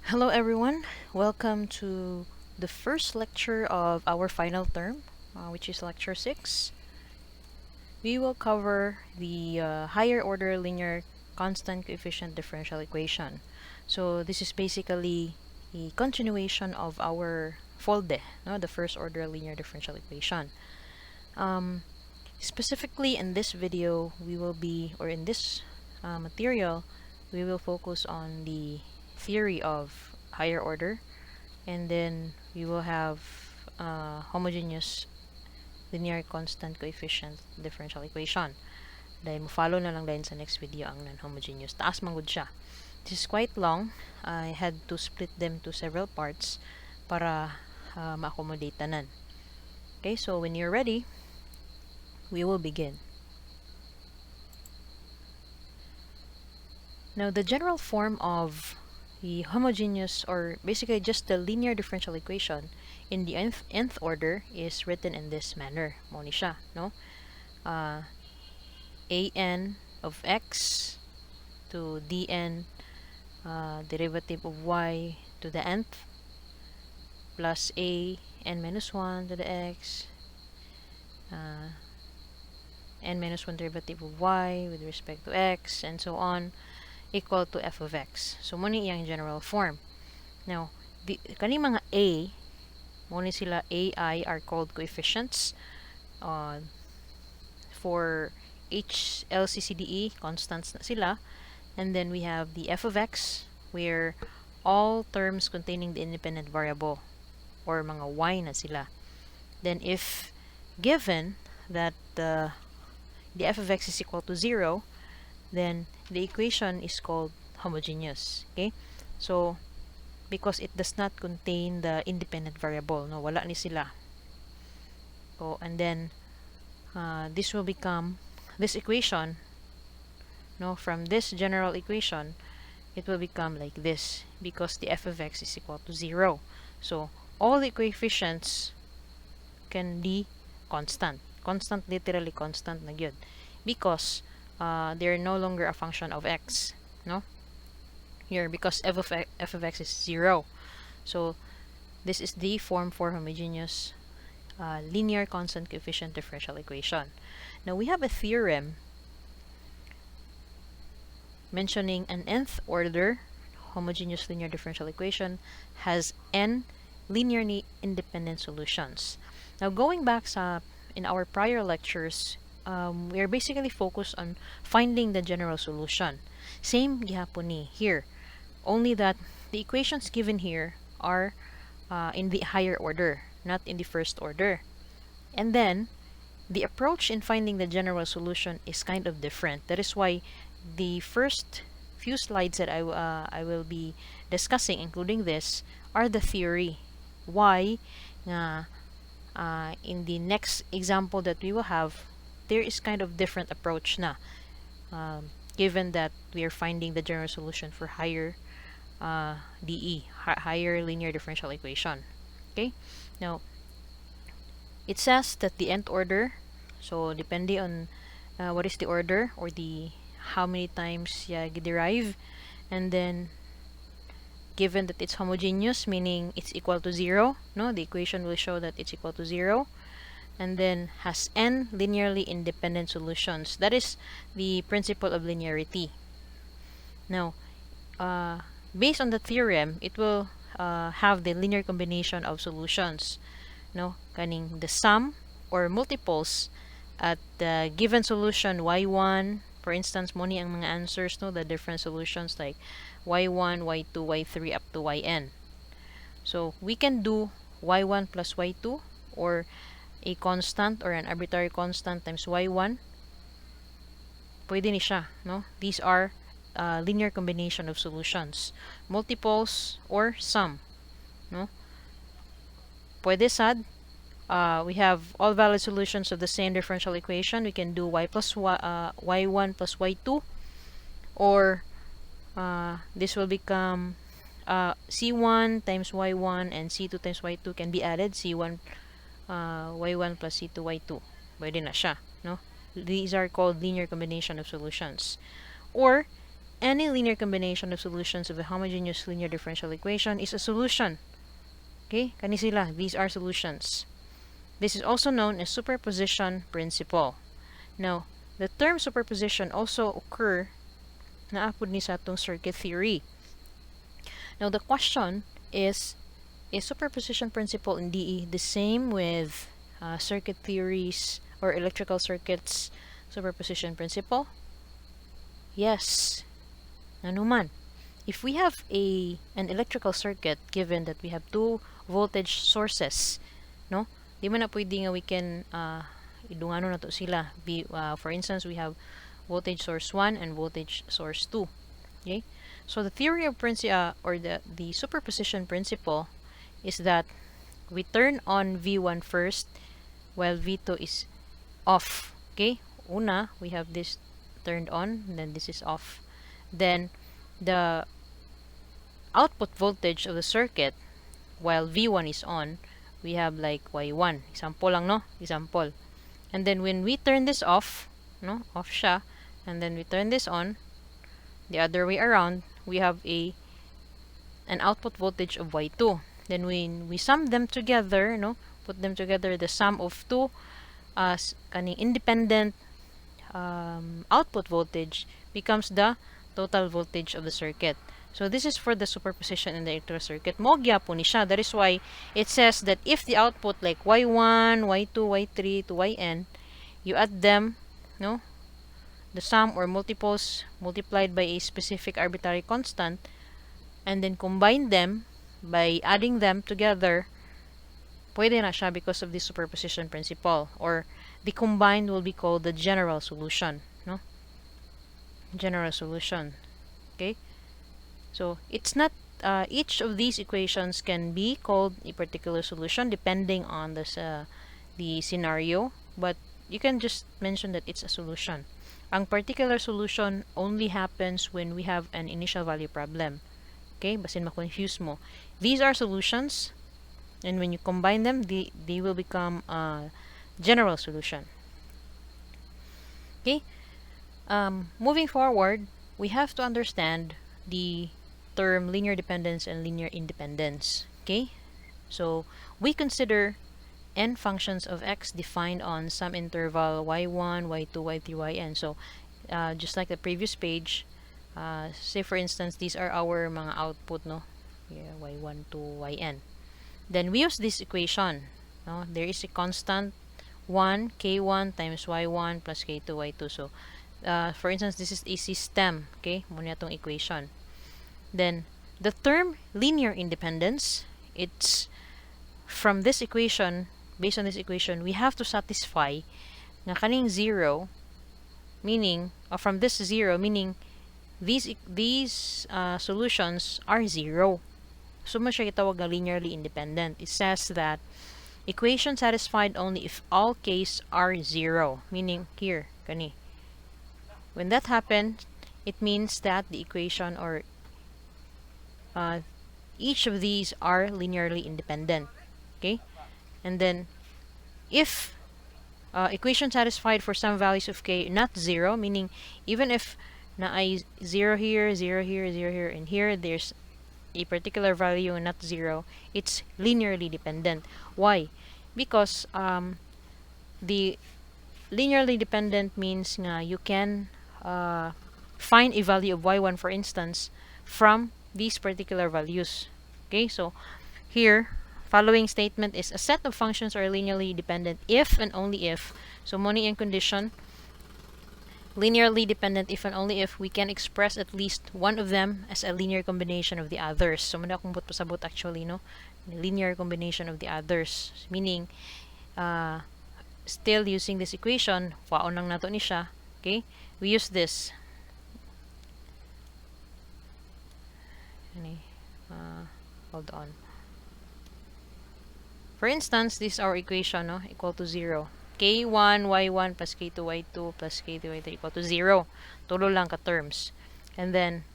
Hello everyone, welcome to the first lecture of our final term, which is lecture 6. We will cover the higher order linear constant coefficient differential equation. So this is basically a continuation of our FOLDE, no, the first order linear differential equation. Um, Specifically in this video, we will be, or in this material, we will focus on the theory of higher order, and then we will have homogeneous linear constant coefficient differential equation. Dahil mo follow na lang dahil sa next video ang non-homogeneous. Taas manggod siya. This is quite long. I had to split them to several parts para ma-accommodate tanan. Okay, so when you're ready, we will begin. Now, the general form of the homogeneous, or basically just the linear differential equation in the nth order, is written in this manner. Mo ni siya, no? an of x to dn derivative of y to the nth plus a n minus 1 to the x n minus 1 derivative of y with respect to x, and so on, equal to f of x. So, mo ni iyang general form. Now, kani mga a, mo ni sila ai are called coefficients. For HLCCDE, constants na sila. And then we have the f of x, where all terms containing the independent variable, or mga y na sila. Then if given that the f of x is equal to 0, then the equation is called homogeneous. Okay? So, because it does not contain the independent variable, no, wala ni sila. So, and then this will become this equation, no, from this general equation, it will become like this because the f of x is equal to 0. So, all the coefficients can be constant. Constant, literally constant na gyud. Because they're no longer a function of x, no? Here, because f of x is 0. So, this is the form for homogeneous linear constant coefficient differential equation. Now, we have a theorem mentioning an nth order homogeneous linear differential equation has n linearly independent solutions. Now, going back in our prior lectures, we are basically focused on finding the general solution. Same gihapon ni here, only that the equations given here are in the higher order, not in the first order. And then, the approach in finding the general solution is kind of different. That is why the first few slides that I will be discussing, including this, are the theory. Why in the next example that we will have, there is kind of different approach na, given that we are finding the general solution for higher DE, higher linear differential equation. Okay, now it says that the nth order, so depending on what is the order, or the how many times derive, and then given that it's homogeneous, meaning it's equal to 0, no, the equation will show that it's equal to 0, and then has n linearly independent solutions. That is the principle of linearity. Now, based on the theorem, it will have the linear combination of solutions, no, kaning the sum or multiples at the given solution y1. For instance, mo ni ang mga answers, no, the different solutions like y1, y2, y3 up to yn. So we can do y1 plus y2, or a constant or an arbitrary constant times y1. Pwede ni siya, no? These are linear combination of solutions, multiples or sum, no? Pwede sad. We have all valid solutions of the same differential equation. We can do y1 plus y2, or this will become c1 times y1 and c2 times y2 can be added. c1 y1 plus c2 y2. Pwede na siya, no? These are called linear combination of solutions. Or any linear combination of solutions of a homogeneous linear differential equation is a solution. Okay, kani sila, these are solutions. This is also known as superposition principle. Now, the term superposition also occur naapod ni sa atong circuit theory. Now, the question is superposition principle in DE the same with circuit theories or electrical circuits superposition principle? Yes. Nanuman. If we have an electrical circuit, given that we have two voltage sources, no? Di man na pwede nga we can idungano na to sila. For instance, we have voltage source 1 and voltage source 2. Okay? So the theory of or the superposition principle is that we turn on V1 first while V2 is off. Okay? Una, we have this turned on, and then this is off. Then the output voltage of the circuit while V1 is on, we have like Y1. Example lang, no? Example. And then when we turn this off, no? Off siya, and then we turn this on, the other way around, we have an output voltage of Y2. Then when we sum them together, no? Put them together, the sum of two kaning independent output voltage becomes the total voltage of the circuit. So this is for the superposition in the electrical circuit. Mo gyapon ni siya. That is why it says that if the output like Y1, Y2, Y3 to Yn, you add them, no? The sum or multiples multiplied by a specific arbitrary constant, and then combine them by adding them together, pwede na siya because of the superposition principle. Or the combined will be called the general solution, no? General solution. Okay? So it's not each of these equations can be called a particular solution depending on the scenario, but you can just mention that it's a solution. Ang particular solution only happens when we have an initial value problem. Okay? Basin ma-confuse mo. These are solutions, and when you combine them, they will become a general solution. Okay? Moving forward, we have to understand the term linear dependence and linear independence. Okay? So, we consider n functions of x defined on some interval y1, y2, y3, yn. So, just like the previous page, say for instance, these are our mga output, no? Yeah, y1 to yn. Then we use this equation. No? There is a constant 1 k1 times y1 plus k2 y2. So, for instance, this is a system. Okay? Muna itong equation. Then, the term linear independence, it's from this equation, based on this equation, we have to satisfy na kaning 0, meaning, from this 0, meaning these solutions are 0. So, mo siya itawag na linearly independent. It says that equation satisfied only if all k's are 0. Meaning, here, kani. When that happens, it means that the equation or each of these are linearly independent. Okay? And then, if equation satisfied for some values of k not 0, meaning even if na ay 0 here, 0 here, 0 here, and here there's a particular value not 0, it's linearly dependent. Why? Because the linearly dependent means nga you can find a value of y1, for instance, from these particular values. Okay, so here, following statement is a set of functions are linearly dependent if and only if. So, money and condition, linearly dependent if and only if we can express at least one of them as a linear combination of the others. So, muna akong pasabot actually, no? Linear combination of the others. Meaning, still using this equation, waon lang nato ni siya. Okay? We use this. Hold on. For instance, this is our equation, no? Equal to 0. k1, y1 plus k2, y2 plus k3, y3 equal to 0. Tulo lang ka terms. And then,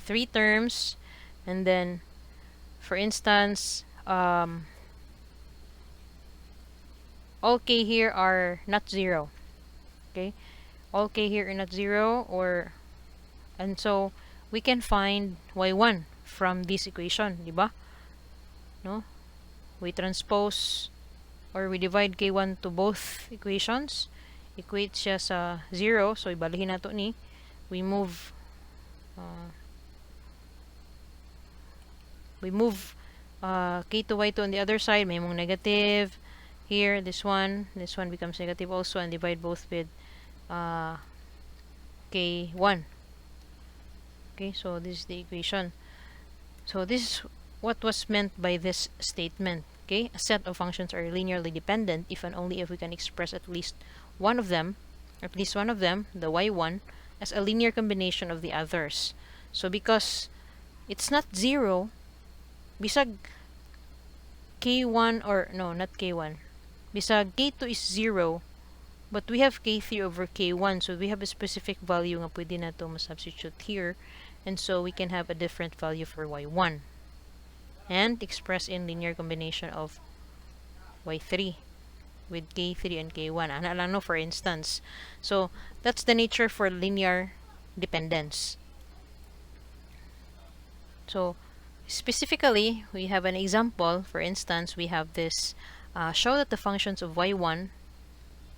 3 terms. And then, for instance, all k here are not 0. Okay? All k here are not 0, and so we can find y1 from this equation, di ba? No? We transpose or we divide k1 to both equations. Equate siya sa 0. So, ibalihin na to ni. We move k to y2 on the other side. May mong negative. Here, this one becomes negative also, and divide both with k1. Okay, so this is the equation. So this is what was meant by this statement. Okay, a set of functions are linearly dependent if and only if we can express at least one of them, the y1, as a linear combination of the others. So because it's not 0, bisag k1 or no, not k1. Bisag k2 is 0, but we have k3 over k1, so we have a specific value nga pwede na to ma-substitute here, and so we can have a different value for y1 and express in linear combination of y3 with k3 and k1. Ana lang no, for instance. So that's the nature for linear dependence. So specifically, we have an example. For instance, we have this show that the functions of y1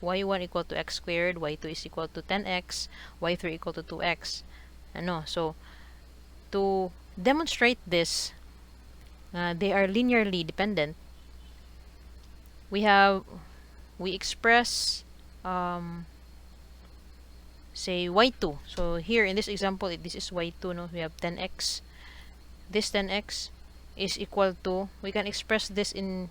equal to x squared, y2 is equal to 10x, y3 equal to 2x. So to demonstrate this, they are linearly dependent. We express say y2. So here in this example, this is y2. No, we have 10x. This 10x is equal to, we can express this in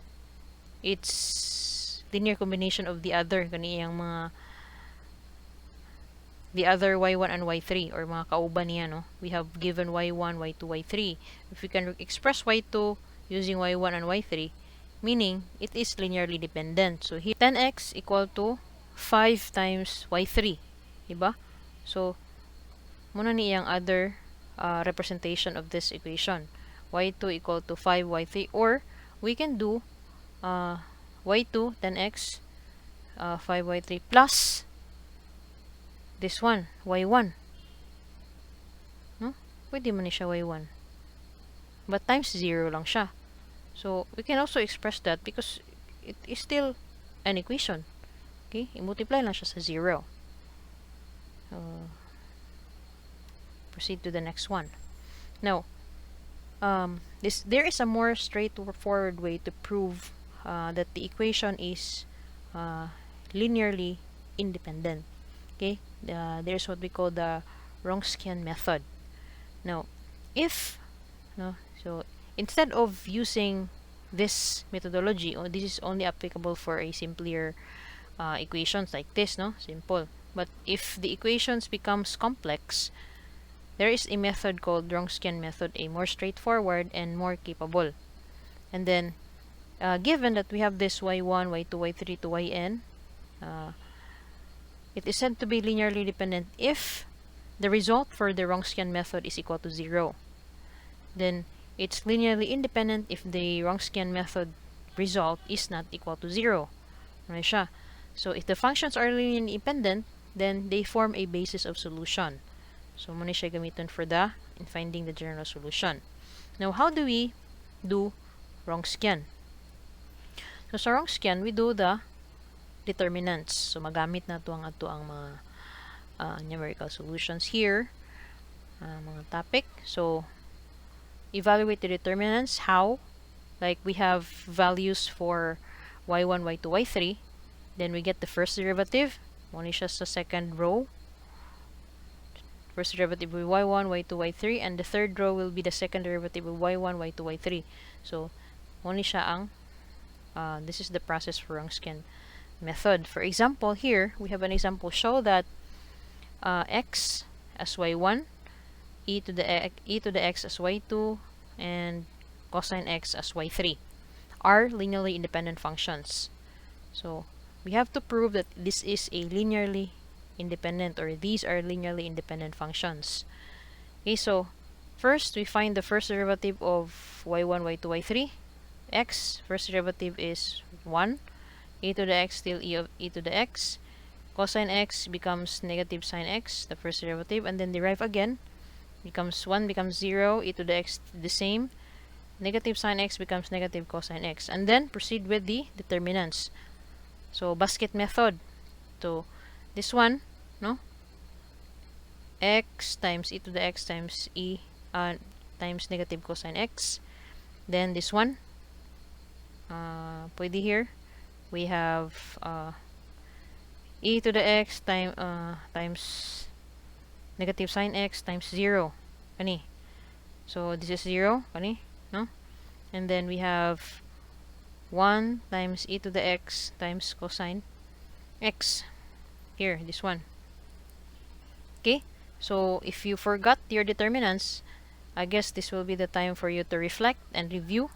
its linear combination of the other kaniyang the other y1 and y3 or mga kauban niya, no? We have given y1, y2, y3. If we can express y2 using y1 and y3, meaning it is linearly dependent. So here 10x equal to 5 times y3, diba? So muna niyang other representation of this equation, y2 equal to 5y3, or we can do y2 10x 5y3 plus this one y1, no? Pwede man siya y1, but times 0 lang siya. So we can also express that because it is still an equation. Okay, i-multiply lang siya sa 0. Proceed to the next one. Now, there is a more straightforward way to prove that the equation is linearly independent. Okay, there's what we call the Wronskian method. Now, so instead of using this methodology, or this is only applicable for a simpler equations like this, no, simple. But if the equations becomes complex, there is a method called Wronskian method, a more straightforward and more capable. And then, given that we have this y1, y2, y3 to yn, it is said to be linearly dependent if the result for the Wronskian method is equal to 0. Then, it's linearly independent if the Wronskian method result is not equal to 0. Ano siya? So, if the functions are linearly independent, then they form a basis of solution. So, muna siya gamitin for in finding the general solution. Now, how do we do Wronskian? So, sa Wronskian, we do the determinants. So, magamit na ito ang mga numerical solutions here. Mga topic. So, evaluate the determinants. How? Like, we have values for y1, y2, y3. Then, we get the first derivative. Muna siya sa second row. First derivative will be y1, y2, y3, and the third row will be the second derivative of y1, y2, y3. So, only siya ang this is the process for Wronskian method. For example, here we have an example show that x as y1, e to the x as y2, and cosine x as y3 are linearly independent functions. So, we have to prove that this is a linearly independent, or these are linearly independent functions. Okay, so first we find the first derivative of y1, y2, y3. X, first derivative is 1. E to the x still e to the x. Cosine x becomes negative sine x, the first derivative, and then derive again. becomes 1 becomes 0, e to the x the same, negative sine x becomes negative cosine x, and then proceed with the determinants. So basket method. So this one, no, x times e to the x times times negative cosine x. Then this one, pwede here we have e to the x times negative sine x times 0 kani. So this is 0 kani, no, and then we have 1 times e to the x times cosine x here, this one. Okay, so if you forgot your determinants, I guess this will be the time for you to reflect and review,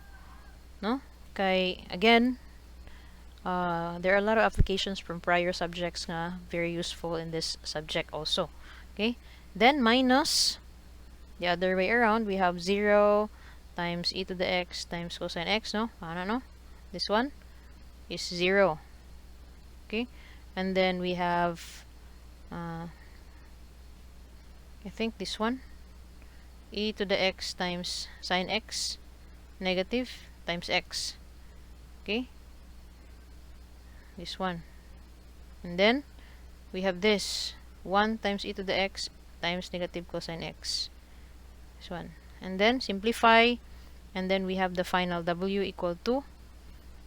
no, kay again, there are a lot of applications from prior subjects nga very useful in this subject also. Okay, then minus the other way around, we have 0 times e to the x times cosine x, no, ano, no, this one is 0. Okay, and then we have I think this one, e to the x times sine x negative times x. Okay, this one, and then we have this 1 times e to the x times negative cosine x, this one, and then simplify, and then we have the final w equal to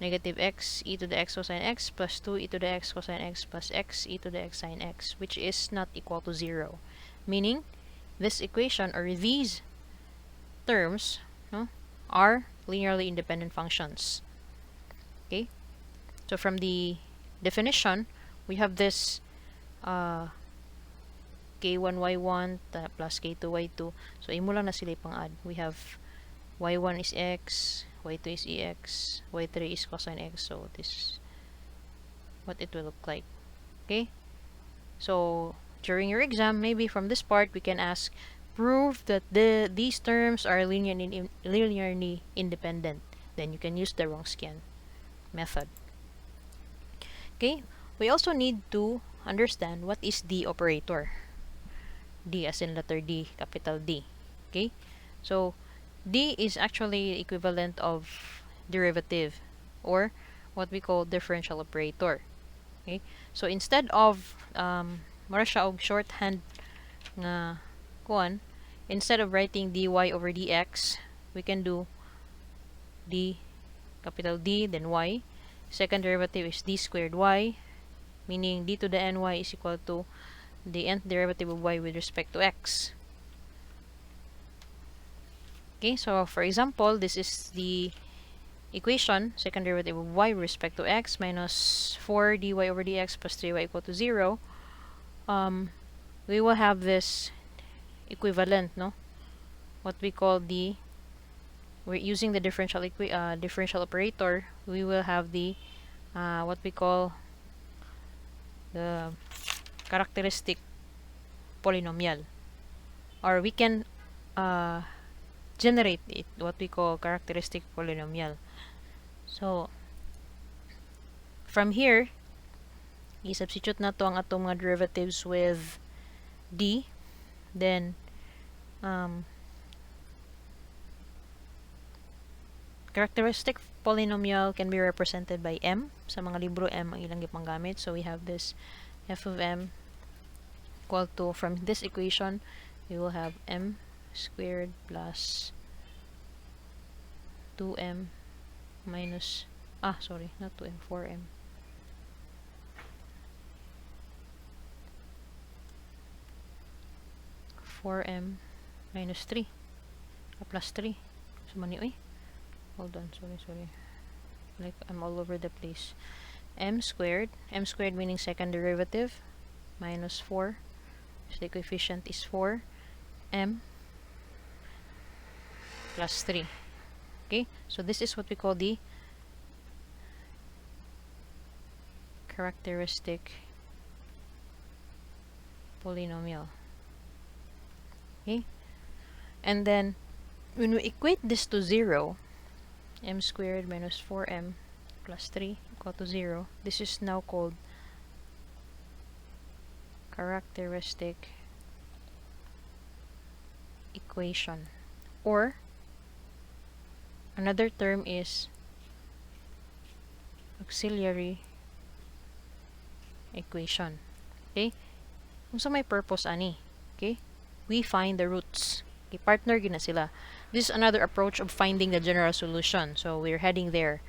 negative x e to the x cosine x plus 2 e to the x cosine x plus x e to the x sine x, which is not equal to 0, meaning this equation or these terms, no, are linearly independent functions. Okay, so from the definition, we have this k1y1 plus k2y2. So imo lang na sila pang-add. We have y1 is x, y2 is ex, y3 is cosine x. So this is what it will look like. Okay, so during your exam, maybe from this part we can ask, prove that these terms are linearly independent. Then you can use the Wronskian method. Okay, we also need to understand what is the operator. D as in letter D, capital D. Okay, so D is actually equivalent of derivative, or what we call differential operator. Okay, so instead of mara siya og shorthand nga kuan, instead of writing dy over dx, we can do d, capital D, then y. Second derivative is d squared y, meaning d to the ny is equal to the nth derivative of y with respect to x. Okay, so for example, this is the equation, second derivative of y with respect to x minus 4 dy over dx plus 3y equal to 0. We will have this equivalent, no, what we call the, we're using the differential operator, we will have the what we call the characteristic polynomial, or we can generate it, what we call characteristic polynomial. So from here, i-substitute na to ang atong mga derivatives with d, then characteristic polynomial can be represented by m. Sa mga libro, m ang ilang gipanggamit. So we have this f of m equal to, from this equation, we will have m squared plus 2m minus, sorry, not 2m, 4m. 4m minus 3 plus 3. So mani, hold on, sorry, like I'm all over the place. M squared meaning second derivative, minus 4, so the coefficient is 4, m plus 3. Okay, so this is what we call the characteristic polynomial. Okay, and then when we equate this to 0, m squared minus 4m plus 3 equal to 0, this is now called characteristic equation, or another term is auxiliary equation. Okay? Kung sa may purpose ani. Okay? We find the roots. Okay, partner gina sila. This is another approach of finding the general solution. So we're heading there.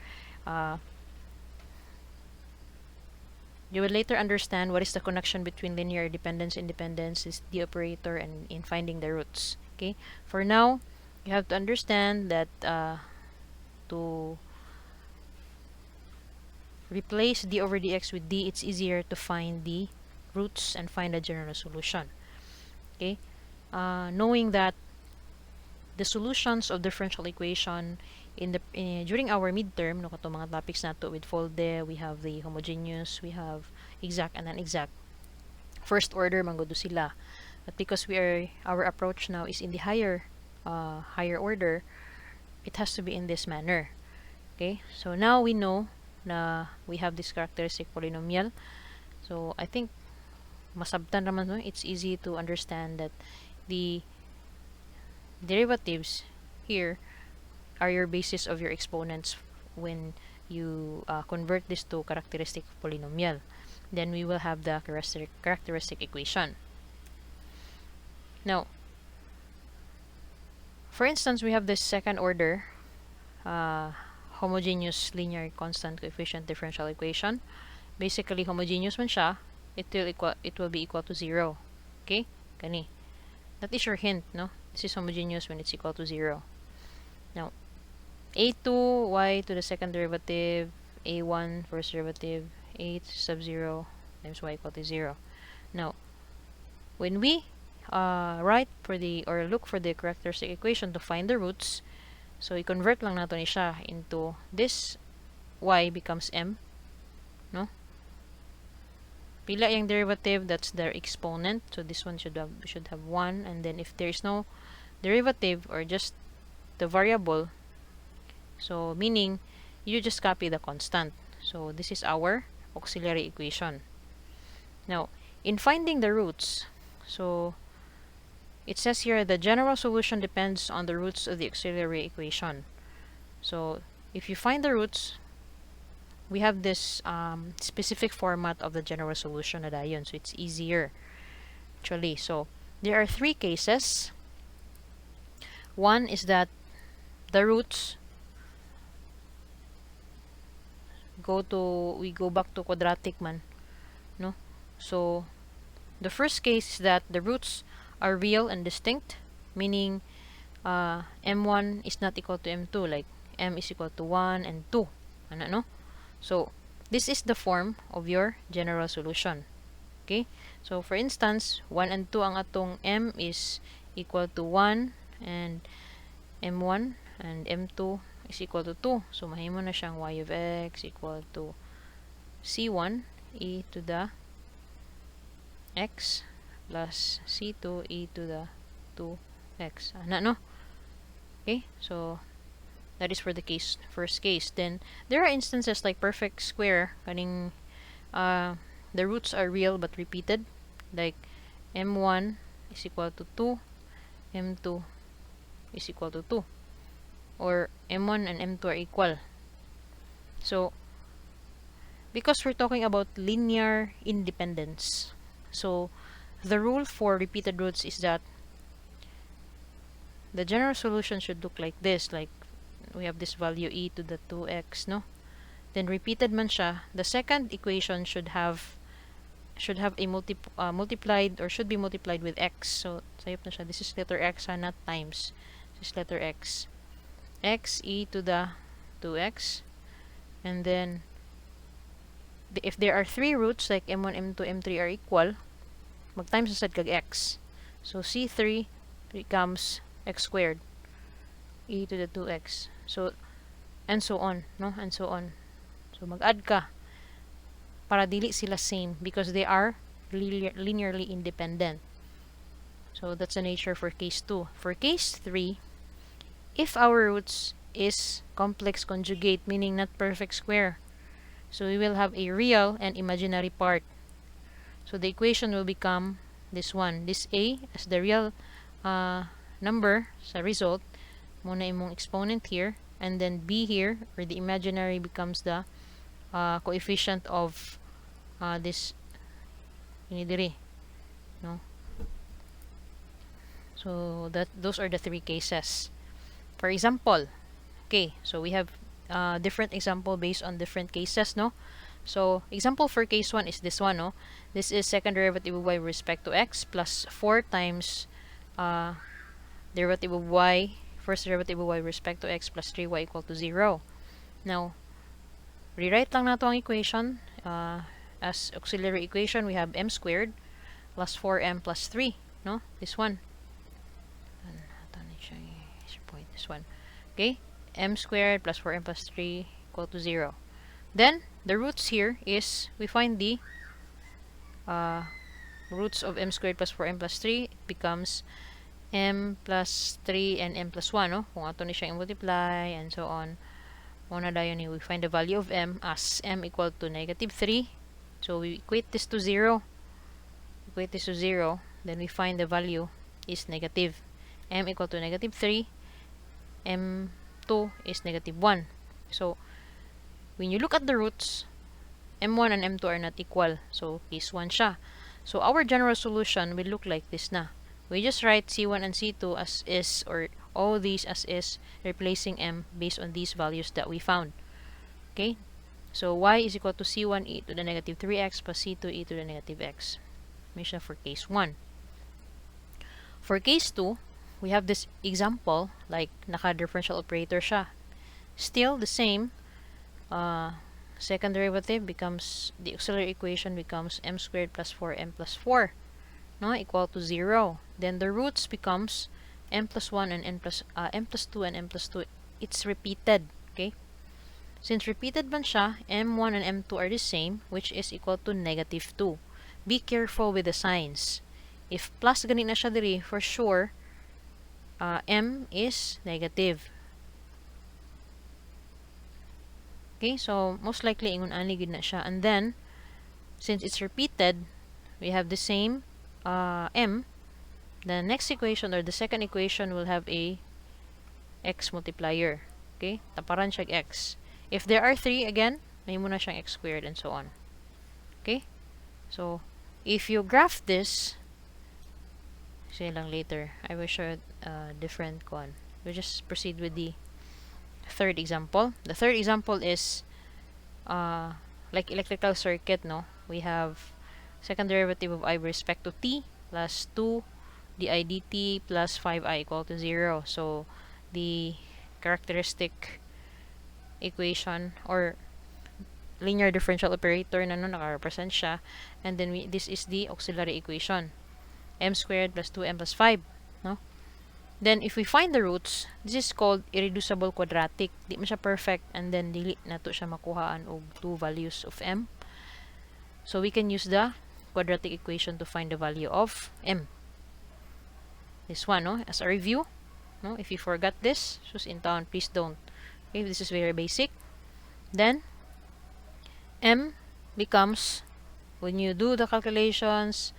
You will later understand what is the connection between linear dependence, independence, is the operator, and in finding the roots. Okay? For now, you have to understand that to replace d over dx with d, it's easier to find the roots and find a general solution. Okay? Knowing that the solutions of differential equation during our midterm, no, kato mga topics nato with folde, we have the homogeneous, we have exact and non-exact. First order mangudo sila. But because our approach now is in the higher order, it has to be in this manner. Okay? So now we know na we have this characteristic polynomial. So I think masabtan naman, no? It's easy to understand that the derivatives here are your basis of your exponents when you convert this to characteristic polynomial. Then we will have the characteristic equation. Now, for instance, we have this second order homogeneous linear constant coefficient differential equation. Basically, homogeneous man siya, it will be equal to 0. Okay? Kani. That is your hint, no? This is homogeneous when it's equal to 0. Now, a2 y to the second derivative, a1 first derivative, a sub 0 times y equal to 0. Now, when we write for the, or look for the characteristic equation to find the roots, so i-convert lang nato ni siya into this y becomes m, no? Pila yung derivative, that's their exponent. So this one should have 1, and then if there is no derivative or just the variable, so meaning you just copy the constant. So this is our auxiliary equation. Now, in finding the roots, so it says here the general solution depends on the roots of the auxiliary equation. So if you find the roots, we have this specific format of the general solution na dayon, so it's easier actually. So there are 3 cases. One is that the roots we go back to quadratic man, no? So the first case is that the roots are real and distinct, meaning m1 is not equal to m2, like m is equal to 1 and 2, ano, no? So this is the form of your general solution. Okay? So for instance, 1 and 2 ang atong m is equal to 1 and m1, and m2 is equal to 2. So mahimo na siyang y of x equal to c1 e to the x plus c2 e to the 2x. Ana, no? Okay? So that is for the first case. Then there are instances like perfect square, kaning the roots are real but repeated, like m1 is equal to 2, m2 is equal to 2, or m1 and m2 are equal. So because we're talking about linear independence, so the rule for repeated roots is that the general solution should look like this, like we have this value e to the 2x, no? Then repeated man siya, the second equation should have a multiplied, or should be multiplied with x. So sayop na siya, this is letter x, not times. This is letter x. X e to the 2x, and then if there are 3 roots like m1, m2, m3 are equal, mag-times na sad kag x. So c3 becomes x squared e to the 2x. So and so on, no? And so on. So mag-add ka para dili sila same because they are linearly independent. So that's the nature for case 2. For case 3, if our roots is complex conjugate, meaning not perfect square, so we will have a real and imaginary part. So the equation will become this one, this a as the real number sa result, muna imong exponent here, and then b here, or the imaginary, becomes the coefficient of this inidiri, no? So those are the three cases. For example, okay, so we have different example based on different cases, no? So example for case 1 is this one, no? This is second derivative of y with respect to x plus 4 times derivative of y, first derivative of y with respect to x plus 3y equal to 0. Now, rewrite lang nato ang equation. As auxiliary equation, we have m squared plus 4m plus 3, no? This one. This one. Okay? M squared plus 4m plus 3 equal to 0. Then, the roots here is, we find the roots of m squared plus 4m plus 3. It becomes m plus 3 and m plus 1, no? Kung ato ni siya i-multiply and so on. Muna dayon ni, we find the value of m as m equal to negative 3. So, we equate this to 0. Equate this to 0. Then, we find the value is negative. M equal to negative 3. M2 is negative 1. So, when you look at the roots, M1 and M2 are not equal. So, case 1 siya. So, our general solution will look like this na. We just write C1 and C2 as is, or all these as is, replacing M based on these values that we found. Okay? So, y is equal to C1 e to the negative 3x plus C2 e to the negative x. May siya for case 1. For case 2, we have this example, like naka-differential operator siya. Still the same. Second derivative becomes, the auxiliary equation becomes m squared plus 4m plus 4, no, equal to 0. Then the roots becomes m plus 1 and m plus 2 and m plus 2. It's repeated, okay? Since repeated man siya, m1 and m2 are the same, which is equal to negative 2. Be careful with the signs. If plus ganit na siya diri, for sure, m is negative. Okay, so most likely ingon ani gid na siya. And then, since it's repeated, we have the same m. The next equation, or the second equation, will have a x multiplier. Okay, taparan siya x. If there are 3 again, may muna siyang x squared and so on. Okay, so if you graph this, say lang later, I will show different one. We'll just proceed with the third example. The third example is like electrical circuit, no? We have second derivative of I with respect to t plus 2 di dt plus 5i equal to 0. So, the characteristic equation or linear differential operator na no, naka-represent siya. And then, this is the auxiliary equation. M squared plus 2m plus 5, no? Then, if we find the roots, this is called irreducible quadratic. Di man siya perfect, and then dili nato siya makuhaan og 2 values of m. So, we can use the quadratic equation to find the value of m. This one, no? As a review, no? If you forgot this, sus in town, please don't. Okay, this is very basic. Then, m becomes, when you do the calculations,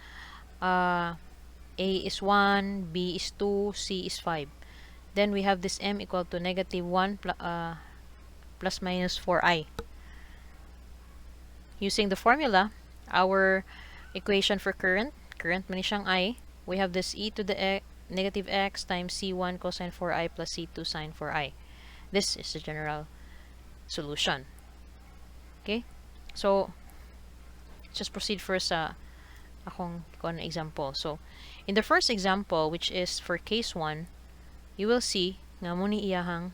A is 1, B is 2, C is 5. Then we have this m equal to negative 1 plus minus 4i. Using the formula, our equation for current man siyang I, we have this e to the negative x times C1 cosine 4i plus C2 sine 4i. This is the general solution. Okay? So, just proceed first sa akong example. So, in the first example, which is for case 1, you will see nga mo ni iyahang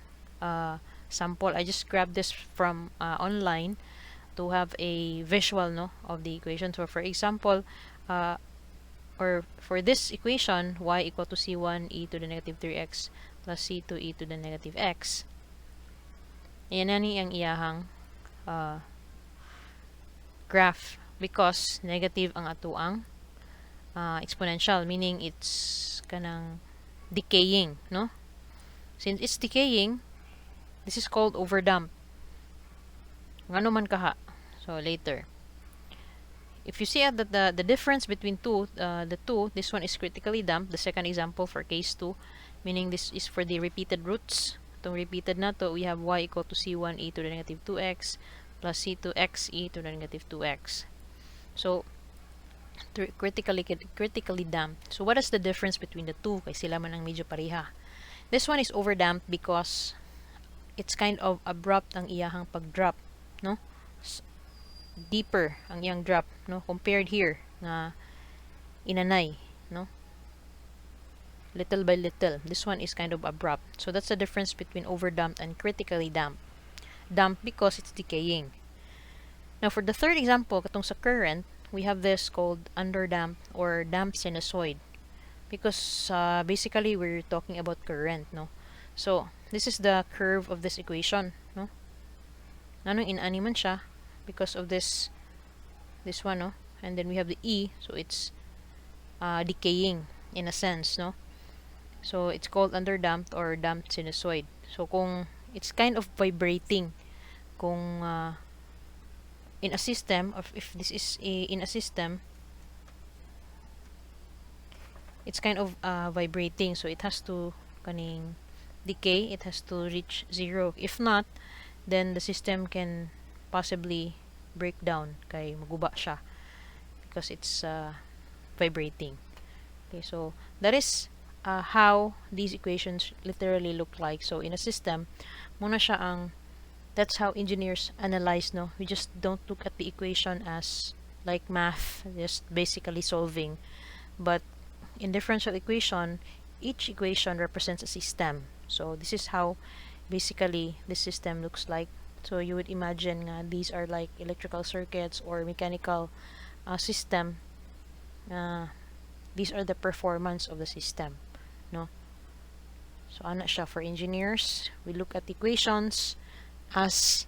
sample. I just grabbed this from online to have a visual, no, of the equation. So, for example, or for this equation, y equal to c1 e to the negative 3x plus c2 e to the negative x. Yan na ni ang iyahang graph, because negative ang atuang exponential, meaning it's kanang decaying, no? Since it's decaying, this is called overdamp. Ngano man kaha. So later, if you see that the difference between the two, this one is critically damped, the second example for case 2, meaning this is for the repeated roots. Itong repeated na to, we have y equal to c1 e to the negative 2x plus c2x e to the negative 2x. So, critically damped. So, what is the difference between the two? Kay sila man ang medyo pareha. This one is overdamped because it's kind of abrupt ang iyahang pag-drop, no? Deeper ang iyang drop, no? Compared here na inanay, no? Little by little. This one is kind of abrupt. So that's the difference between overdamped and critically damped. Damped because it's decaying. Now for the third example, katong sa current, we have this called underdamped or damped sinusoid. Because basically we're talking about current, no? So this is the curve of this equation, no? Nanong inani man siya because of this one, no? And then we have the E, so it's decaying in a sense, no? So it's called underdamped or damped sinusoid. So kung it's kind of vibrating, kung in a system, or if this is in a system, it's kind of vibrating, so it has to kaning decay, it has to reach zero. If not, then the system can possibly break down, kay maguba siya because it's vibrating. Okay, so that is how these equations literally look like. So in a system, muna siya ang, that's how engineers analyze, no? We just don't look at the equation as like math, just basically solving. But in differential equation, each equation represents a system. So this is how basically the system looks like. So you would imagine these are like electrical circuits or mechanical system. These are the performance of the system, no? So ana siya for engineers. We look at equations as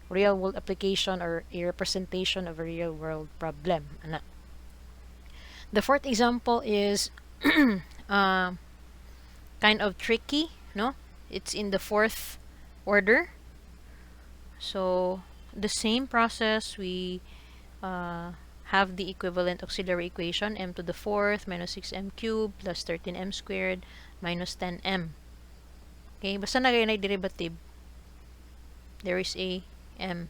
real world application or a representation of a real world problem. Ana. The fourth example is kind of tricky, no? It's in the fourth order. So the same process, we have the equivalent auxiliary equation, m to the fourth minus 6m cubed plus 13m squared minus 10m. Okay, basta nagay na derivative, there is a m.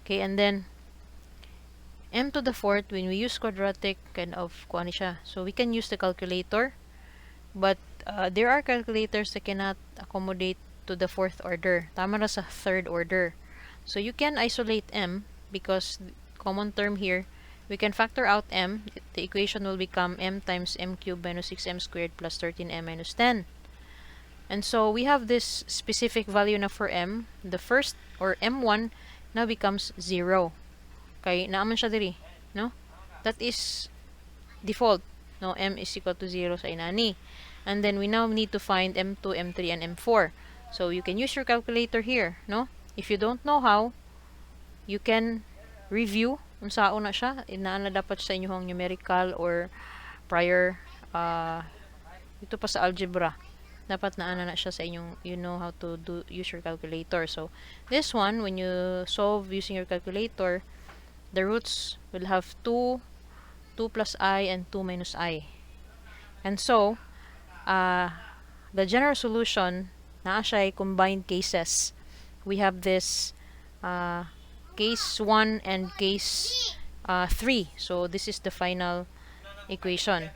Okay, and then m to the fourth, when we use quadratic, kind of kuha ni siya. So we can use the calculator, but there are calculators that cannot accommodate to the fourth order. Tama na sa third order. So you can isolate m because common term here, we can factor out m. The equation will become m times m cubed minus 6m squared plus 13m minus 10. And so we have this specific value na for m. The first, or m1, now becomes 0. Kay naaman siya diri, no? That is default. No, m is equal to 0 sa inani. And then we now need to find m2, m3, and m4. So you can use your calculator here, no? If you don't know how, you can review unsaon na siya. Inaan na dapat sa inyong numerical or prior ito pa sa algebra. Dapat naana na siya sa inyong, you know how to use your calculator. So this one, when you solve using your calculator, the roots will have 2 plus I, and 2 minus I. And so the general solution, naa siya ay combined cases. We have this case 1 and case 3. So this is the final equation.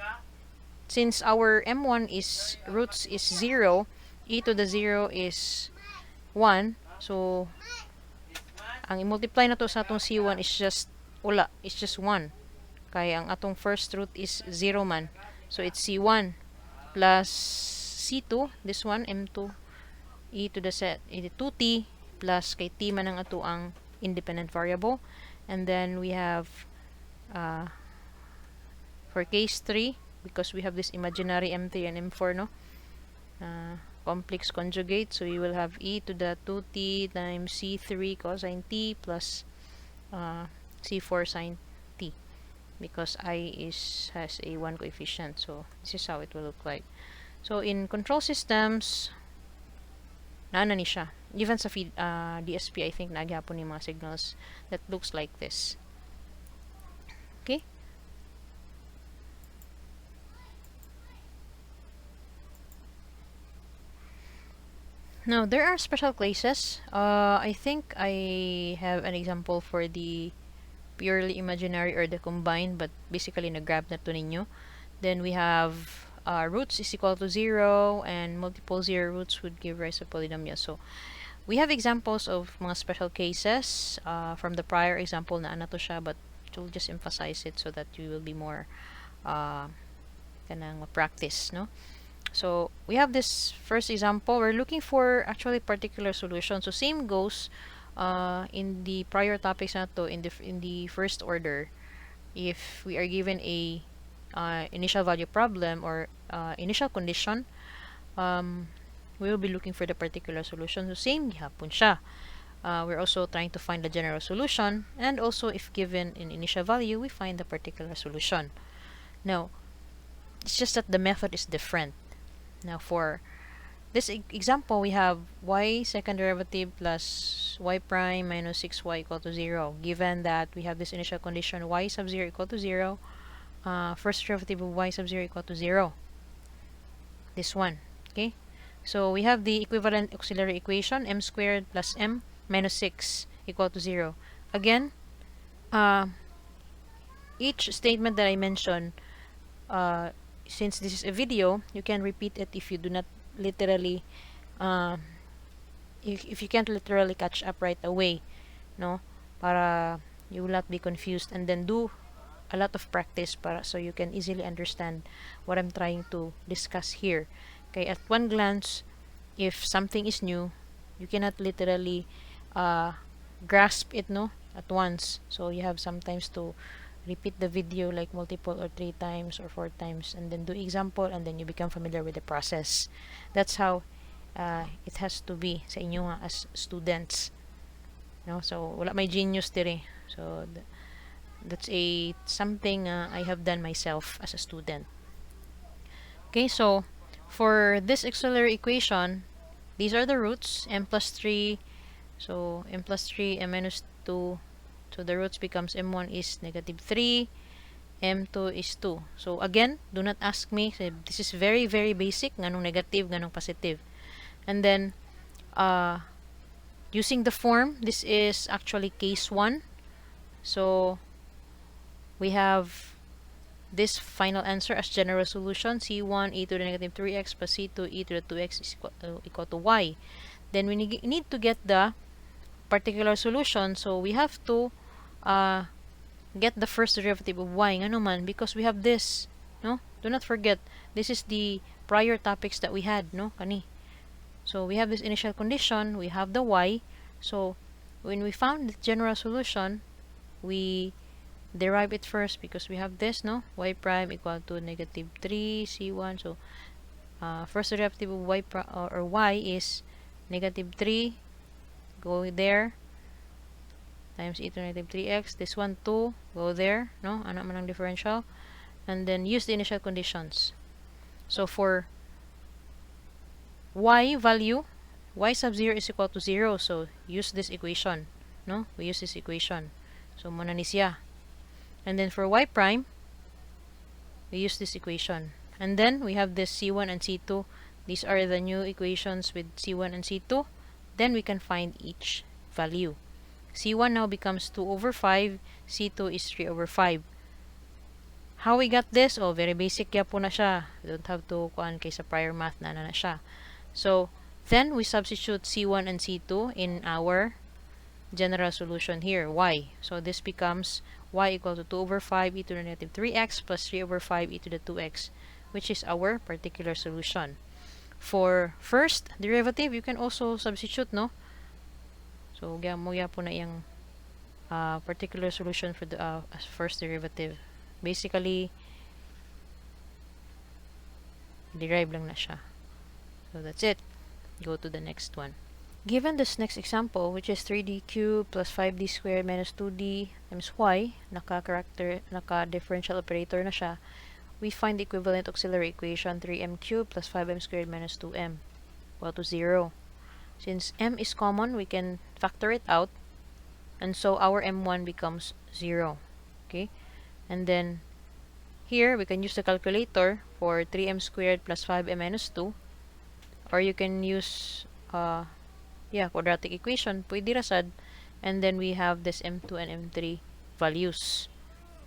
Since our m1 is roots is 0, e to the 0 is 1. So ang i-multiply na to sa atong c1 is just wala, it's just 1. Kaya ang atong first root is 0 man. So it's c1 plus c2, this one m2 e to the set 2t plus kay t man ang ato ang independent variable. And then we have for case 3, because we have this imaginary m3 and m4, no? Complex conjugate, so you will have e to the 2t times c3 cosine t plus c4 sine t, because I has a 1 coefficient. So this is how it will look like. So in control systems, naana ni siya. Even sa feed, DSP, I think nagyapon ni mga signals that looks like this. Okay. Now, there are special cases. I think I have an example for the purely imaginary or the combined, but basically nag-grab na to ninyo. Then we have roots is equal to 0 and multiple 0 roots would give rise to polynomial. So, we have examples of mga special cases from the prior example na to siya, but we'll just emphasize it so that you will be more kanang practice, no? So we have this first example. We're looking for actually particular solution. So same goes in the prior topics na to, in the first order. If we are given a initial value problem or initial condition, we will be looking for the particular solution. So same gihapon siya. We're also trying to find the general solution, and also if given an initial value, we find the particular solution. Now, it's just that the method is different. Now, for this example, we have y second derivative plus y prime minus 6y equal to 0. Given that we have this initial condition y sub 0 equal to 0, first derivative of y sub 0 equal to 0. This one. Okay? So, we have the equivalent auxiliary equation, m squared plus m minus 6 equal to 0. Again, each statement that I mentioned, since this is a video, you can repeat it if you do not literally if you can't literally catch up right away, no, para you will not be confused, and then do a lot of practice para so you can easily understand what I'm trying to discuss here. Okay, at one glance, if something is new, you cannot literally grasp it, no, at once. So you have sometimes to repeat the video like multiple or 3 times or 4 times, and then do example, and then you become familiar with the process. That's how it has to be sa inyo nga as students, no? So wala may genius dire. So that's a something I have done myself as a student. Okay, so for this auxiliary equation, these are the roots, m plus 3. So m plus 3, m minus 2. So the roots becomes m1 is negative 3, m2 is 2. So again, do not ask me. This is very, very basic. Nganong negative, nganong positive. And then, using the form, this is actually case 1. So we have this final answer as general solution, c1 e to the negative 3x plus c2 e to the 2x is equal to y. Then we need to get the particular solution, so we have to get the first derivative of y, nga naman, because we have this, no? Do not forget, this is the prior topics that we had, no? Kani. So we have this initial condition, we have the y, so when we found the general solution, we derive it first because we have this, no? Y prime equal to negative 3 c1, so first derivative of y or y is negative 3, go there, times e to negative 3x. This one 2, go there, no? Ano man ang differential. And then use the initial conditions. So for y value, y sub 0 is equal to 0. So use this equation, no? We use this equation. So muna ni siya. And then for y prime, we use this equation. And then we have this c1 and c2. These are the new equations with c1 and c2. Then we can find each value. C1 now becomes 2 over 5. C2 is 3 over 5. How we got this? Oh, very basic kaya po na siya. We don't have to kuan kay sa prior math na siya. So, then we substitute C1 and C2 in our general solution here, y. So, this becomes y equal to 2 over 5 e to the negative 3x plus 3 over 5 e to the 2x, which is our particular solution. For first derivative, you can also substitute, no? So, mo po na yung particular solution for the first derivative. Basically, derive lang na siya. So, that's it. Go to the next one. Given this next example, which is 3d cubed plus 5d squared minus 2d times y, naka-differential operator na siya, we find the equivalent auxiliary equation 3m cubed plus 5m squared minus 2m equal to 0. Since m is common, we can factor it out, and so our m1 becomes 0. Okay? And then here, we can use the calculator for 3m squared plus 5m minus 2, or you can use yeah, quadratic equation, pwede ra sad. And then we have this M2 and M3 values.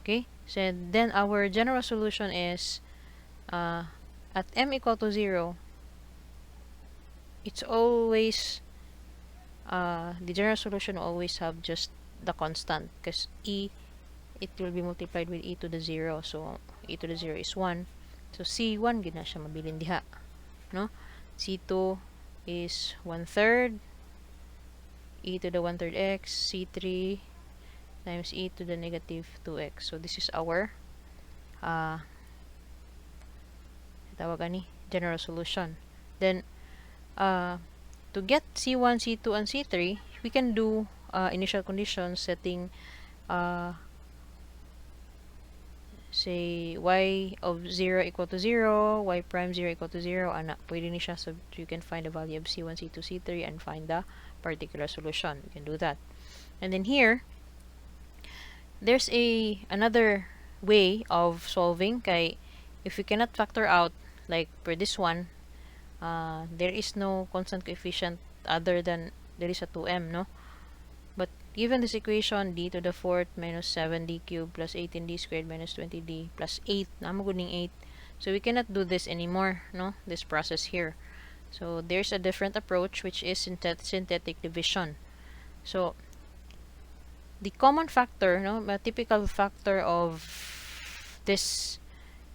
Okay? So then our general solution is at m equal to 0, it's always the general solution will always have just the constant because e, it will be multiplied with e to the 0. So e to the 0 is 1. So C1 gina siya mabilin diha, no? C2 is 1/3 e to the 1/3 x, C3 times e to the negative 2x. So this is our tawag ani general solution. Then to get C1, C2, and C3, we can do initial conditions setting say y of 0 equal to 0, y prime 0 equal to 0, ana, pwede ni siya. So you can find the value of C1, C2, C3 and find the particular solution. You can do that. And then here, there's another way of solving kay if we cannot factor out like for this one, there is no constant coefficient other than there is a 2m, no? But given this equation, d to the 4th minus 7d cubed plus 18d squared minus 20d plus 8, namaguning 8. So we cannot do this anymore, no? This process here. So there's a different approach which is synthetic division. So the common factor, no, a typical factor of this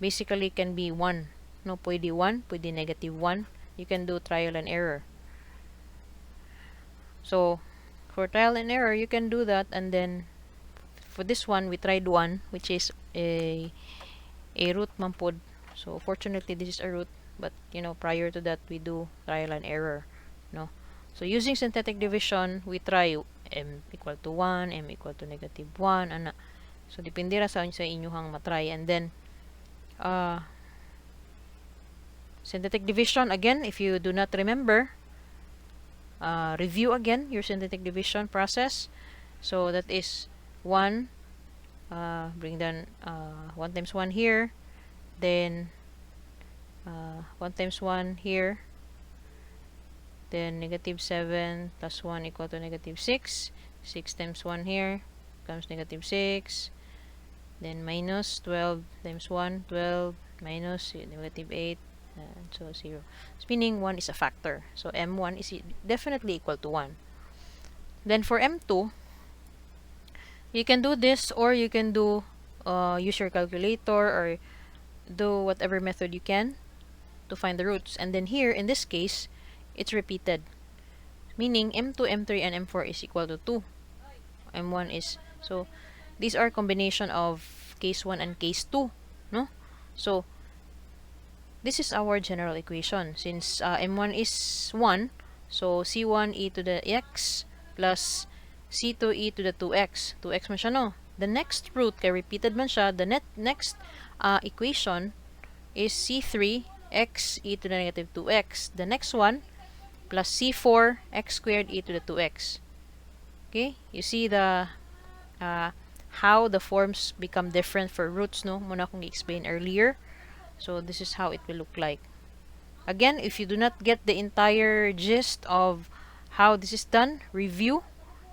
basically can be 1. No, pwede 1, pwede negative 1. You can do trial and error. So for trial and error, you can do that, and then for this one, we tried 1, which is a root man pod. So fortunately, this is a root, but you know, prior to that, we do trial and error, no? So using synthetic division, we try m equal to 1, m equal to negative 1, ana. So depende ra sa inyuhang matry. And then synthetic division, again, if you do not remember, review again your synthetic division process. So that is 1, bring down 1 times 1 here, then 1 times 1 here, then negative 7 plus 1 equal to negative 6. 6 times 1 here becomes negative 6. Then minus 12 times 1, 12 minus negative 8, and so 0. So meaning 1 is a factor. So m1 is definitely equal to 1. Then for m2, you can do this, or you can do use your calculator, or do whatever method you can to find the roots. And then here, in this case, it's repeated. Meaning m2, m3, and m4 is equal to 2. m1 is, so these are combination of case 1 and case 2, no? So this is our general equation. Since m1 is 1, so c1 e to the x plus c2 e to the 2x. 2x man siya, no? The next root, kay repeated man siya, the next equation is c3 x e to the negative 2x. The next one, plus c4 x squared e to the 2x. Okay? You see the how the forms become different for roots, no? Muna kong explain earlier. So this is how it will look like. Again, if you do not get the entire gist of how this is done, review.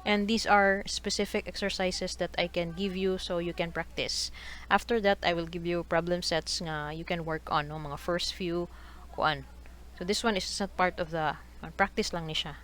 And these are specific exercises that I can give you so you can practice. After that, I will give you problem sets nga you can work on, no? Mga first few kuan. So this one is not part of the practice lang ni siya.